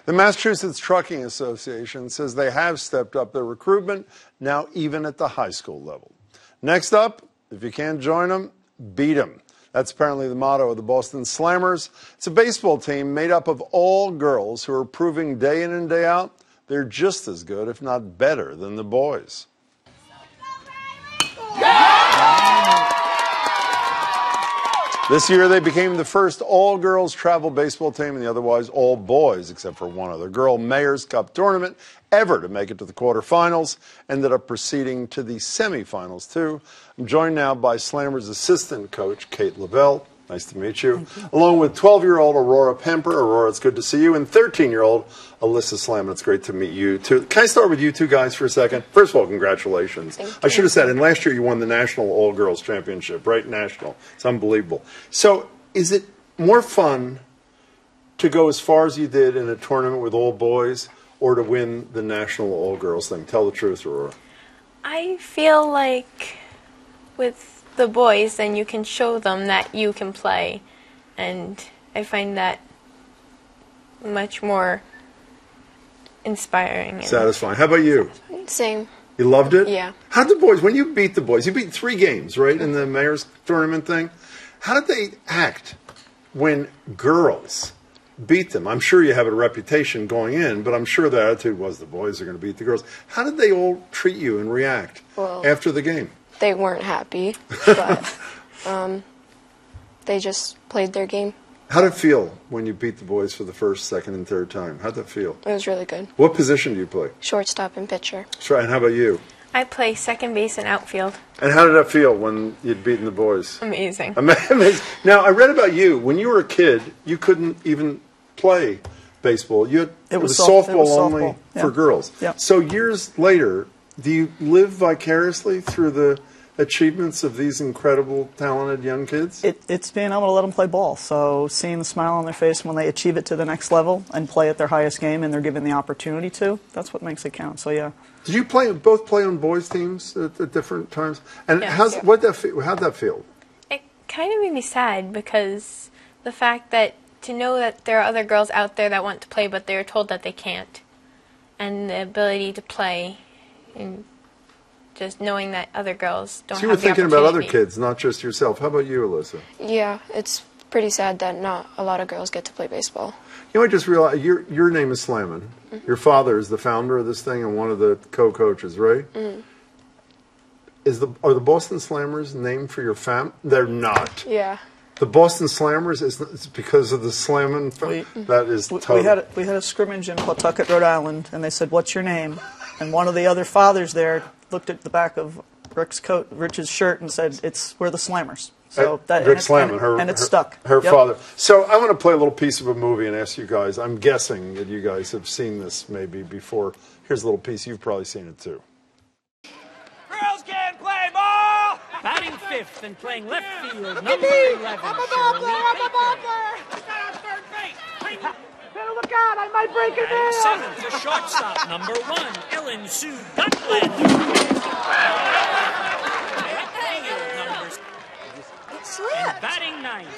The Massachusetts Trucking Association says they have stepped up their recruitment, now even at the high school level. Next up, if you can't join them, beat them. That's apparently the motto of the Boston Slammers. It's a baseball team made up of all girls who are proving day in and day out they're just as good, if not better, than the boys. This year, they became the first all-girls travel baseball team in the otherwise all-boys, except for one other girl, Mayor's Cup tournament, ever to make it to the quarterfinals. Ended up proceeding to the semifinals, too. I'm joined now by Slammers assistant coach, Kate Lavelle. Nice to meet you. Along with 12-year-old Aurora Pemper. Aurora, it's good to see you. And 13-year-old Alyssa Slamman. It's great to meet you, too. Can I start with you two guys for a second? First of all, congratulations. I should have said, and last year you won the National All-Girls Championship, right? National. It's unbelievable. So is it more fun to go as far as you did in a tournament with all boys or to win the National All-Girls thing? Tell the truth, Aurora. I feel like with the boys, then you can show them that you can play, and I find that much more inspiring. Satisfying. How about you? Same. You loved it? Yeah. How did the boys, when you beat the boys, you beat 3 games, right, in the Mayor's tournament thing? How did they act when girls beat them? I'm sure you have a reputation going in, but I'm sure the attitude was the boys are going to beat the girls. How did they all treat you and react after the game? They weren't happy, but they just played their game. How did it feel when you beat the boys for the first, second, and third time? How did that feel? It was really good. What position do you play? Shortstop and pitcher. Sure. And how about you? I play second base and outfield. And how did that feel when you'd beaten the boys? Amazing. Amazing. Now, I read about you. When you were a kid, you couldn't even play baseball. It was softball only for girls. Yeah. So years later, do you live vicariously through the achievements of these incredible, talented young kids? It's being able to let them play ball. So seeing the smile on their face when they achieve it to the next level and play at their highest game and they're given the opportunity to, that's what makes it count. So, yeah. Did you both play on boys' teams at different times? And how'd that feel? It kind of made me sad because the fact that to know that there are other girls out there that want to play but they're told that they can't, and the ability to play and just knowing that other girls don't have the opportunity. So you were thinking about other kids, not just yourself. How about you, Alyssa? Yeah, it's pretty sad that not a lot of girls get to play baseball. You know, I just realized your name is Slamman. Mm-hmm. Your father is the founder of this thing and one of the co-coaches, right? Mm-hmm. Are the Boston Slammers named for your family? They're not. Yeah. The Boston Slammers is because of the Slamman. That is total. We had a scrimmage in Pawtucket, Rhode Island, and they said, "What's your name?" And one of the other fathers there looked at the back of Rich's shirt, and said, "We're the Slammers." So Rick Slamman, and it stuck. Her father. So I want to play a little piece of a movie and ask you guys. I'm guessing that you guys have seen this maybe before. Here's a little piece. You've probably seen it too. Girls can't play ball. Batting fifth and playing left field, number 11. I'm a ball player. I'm a ball player. Got on third base. Better look out. I might break it Batting down. seventh, the shortstop, number 1, Ellen Sue Gutland. And batting ninth.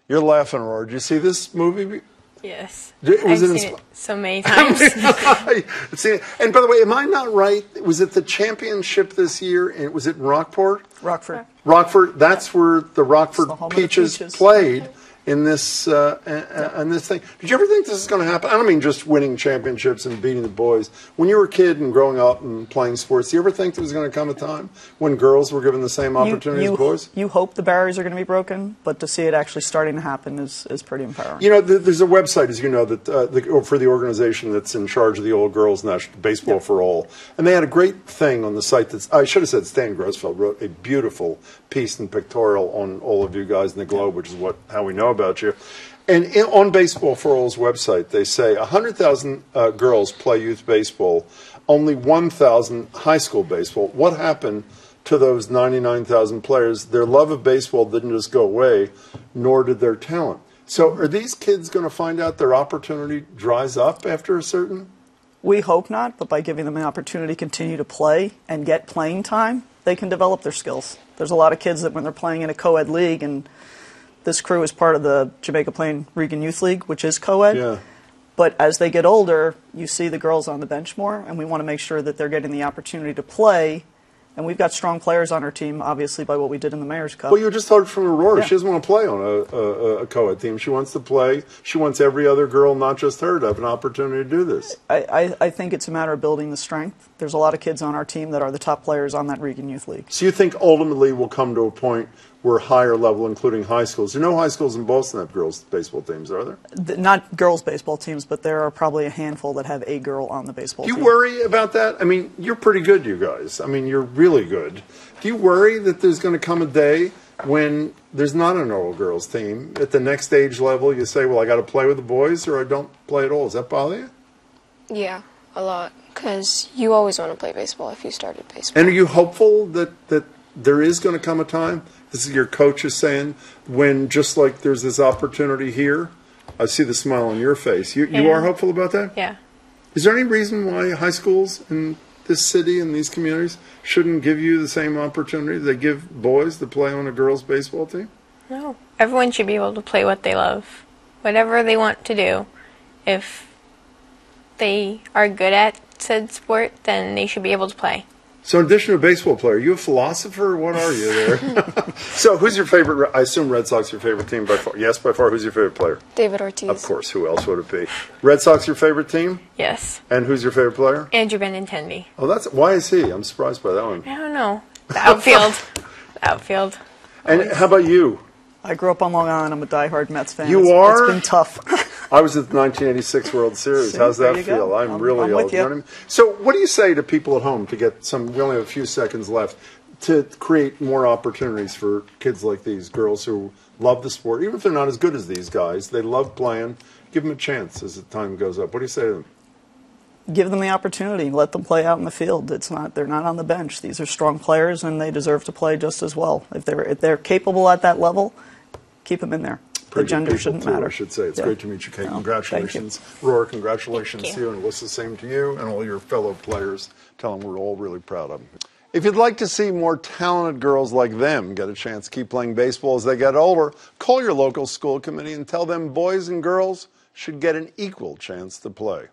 You're laughing, Aurora. Did you see this movie? Yes. I've seen it so many times. And by the way, am I not right? Was it the championship this year? And was it in Rockport? Rockford. Rockford. That's where the Rockford the home of the Peaches Peaches. played in this this thing. Did you ever think this is going to happen? I don't mean just winning championships and beating the boys. When you were a kid and growing up and playing sports, do you ever think there was going to come a time when girls were given the same opportunity as boys? You hope the barriers are going to be broken, but to see it actually starting to happen is pretty empowering. You know, there's a website, as you know, that for the organization that's in charge of the All Girls National Baseball for All, and they had a great thing on the site. I should have said Stan Grossfeld wrote a beautiful piece and pictorial on all of you guys in the Globe, which is how we know about you. And on Baseball for All's website, they say 100,000 girls play youth baseball, only 1,000 high school baseball. What happened to those 99,000 players? Their love of baseball didn't just go away, nor did their talent. So are these kids going to find out their opportunity dries up after a certain? We hope not, but by giving them the opportunity to continue to play and get playing time, they can develop their skills. There's a lot of kids that when they're playing in a co-ed league, and this crew is part of the Jamaica Plain Regan Youth League, which is co-ed. Yeah. But as they get older, you see the girls on the bench more, and we want to make sure that they're getting the opportunity to play. And we've got strong players on our team, obviously, by what we did in the Mayor's Cup. Well, you just heard from Aurora. Yeah. She doesn't want to play on a co-ed team. She wants to play. She wants every other girl, not just her, to have an opportunity to do this. I think it's a matter of building the strength. There's a lot of kids on our team that are the top players on that Regan Youth League. So you think ultimately we'll come to a point where higher level, including high schools. There are no high schools in Boston that have girls' baseball teams, are there? Not girls' baseball teams, but there are probably a handful that have a girl on the baseball Do team. you worry about that? I mean, you're pretty good, you guys. I mean, you're really good. Do you worry that there's going to come a day when there's not an all-girls team? At the next age level, you say, well, I got to play with the boys or I don't play at all. Does that bother you? Yeah, a lot. Because you always want to play baseball if you started baseball. And are you hopeful that there is going to come a time, this is your coach is saying, when just like there's this opportunity here, I see the smile on your face. You Yeah. are hopeful about that? Yeah. Is there any reason why high schools in this city and these communities shouldn't give you the same opportunity they give boys to play on a girls' baseball team? No. Everyone should be able to play what they love. Whatever they want to do. If they are good at said sport, then they should be able to play. So in addition to a baseball player, are you a philosopher? What are you there? So who's your favorite? I assume Red Sox your favorite team by far. Yes, by far. Who's your favorite player? David Ortiz. Of course. Who else would it be? Red Sox your favorite team? Yes. And who's your favorite player? Andrew Benintendi. Oh, why is he? I'm surprised by that one. I don't know. The outfield. The outfield. And how about you? I grew up on Long Island. I'm a diehard Mets fan. You It's are? It's been tough. I was at the 1986 World Series. See, How's there that you go. feel? I'm really I'm old. with You know you. what I mean? So what do you say to people at home to get some, we only have a few seconds left, to create more opportunities for kids like these, girls who love the sport, even if they're not as good as these guys, they love playing, give them a chance as the time goes up. What do you say to them? Give them the opportunity. Let them play out in the field. They're not on the bench. These are strong players, and they deserve to play just as well. If they're capable at that level, keep them in there. Pretty The gender good people, shouldn't too, matter. I should say. It's Yeah. great to meet you, Kate. No, Congratulations. Roar, congratulations Thank to you. you, and Alyssa, same to you, and all your fellow players. Tell them we're all really proud of them. If you'd like to see more talented girls like them get a chance to keep playing baseball as they get older, call your local school committee and tell them boys and girls should get an equal chance to play.